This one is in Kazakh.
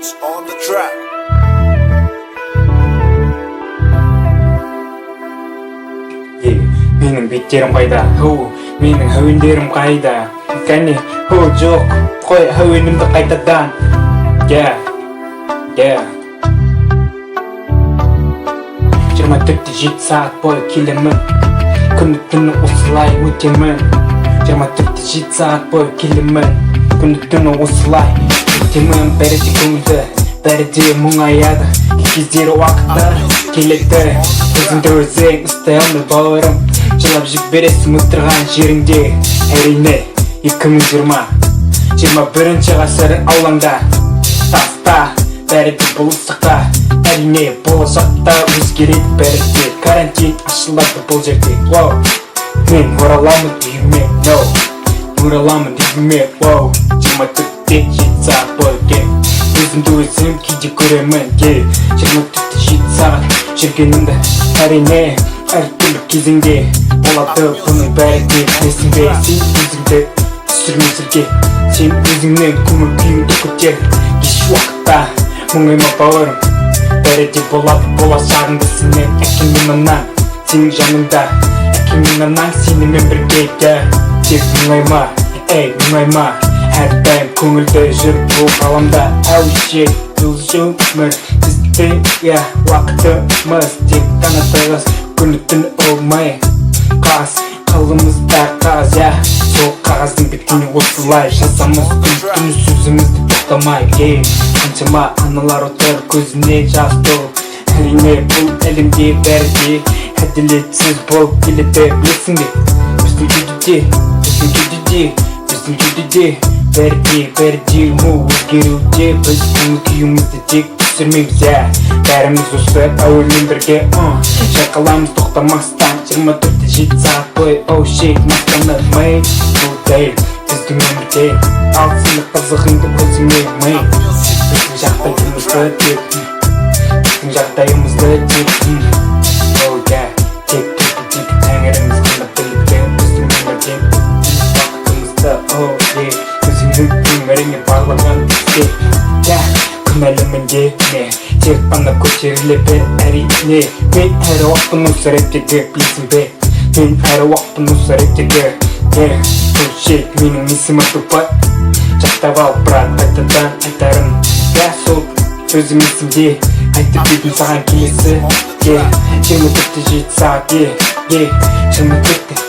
Beats on the track. Менің беттерім қайда, менің әуендерім қайда? Кәне, жоқ, қой әуенімді қайтадан. 24-7 сағат бойы келемін, күні түні осылай өтемін. 24-7 сағат бойы келемін, күні түні осылай өтемін. Бәрі де көңілді, бәрі де мұңаяды, кездері уақыттар келеді. Өзіңді өзің ұстай алмай бауырым, жылап жібересің отырған жеріңде. Әрине 2020 ғасыр аулаңда, таста бәрі де болысықта. Әрине болашақта өзгереді бәрі де, карантин ашылады бұл жерде. Мен ораламын үйіме, ораламын үйіме. 24-7 сағат бойы өзімді өзім кейде көремін. 24-7 сағат жүргенімді әрине әртүрлі кезеңде болады бұның бәрі де. Білесің бе сен өзіңді түсірме сірге, сен өзіңнен көңіл күйіңді көтер. Еш уақытта мұңайма бауырым, бәрі де болады болашағыңды сенен. Әкем мен анаң сенің жаныңда, әкем мен анаң сенімен бірге. Тек мұңайма, мұңайма, әрдайым көңілді жүр бұл ғаламда. Әуше жылжу өмір бізде, уақытымыз тек қана тығыз, күні түні олмай қағаз қалымызда қағаз. Сол қағаздың бетіне осылай жазамыз күні түні сөзімізді тоқтамай. Қаншама аналар отыр көзіне жас толып, әрине бұл әлемде бәрі де әділетсіз болып келеді. Білесің бе біздің кеудеде бәрі де өзгеруде. Біз көңіл күйімізді тек түсірмейміз, бәріміз осы әуелмен бірге шайқаламыз тоқтамастан. 24-7 сағат бойы мақтанып мэй, бұл дәл біздің өмірде. Ал сені қызығыңды көзіме мэй, біздің жағдайымызды тек тек тәңіріміз ғана біледі біздің өмірден уақытымызды. Өзіңнің өміріңе бағлаған бізде, күнәлімін деме, тек қана көтеріле бер. Әрине мен әр уақытын осы реттегі, білесің бе, мен әр уақытын осы реттегі. Бұл шек менің есімі тупай, жақтап ал бірақ қайтадан айтарым. Сол сөзім есімде, айтып едім саған келесі. 24-7 сағат, 24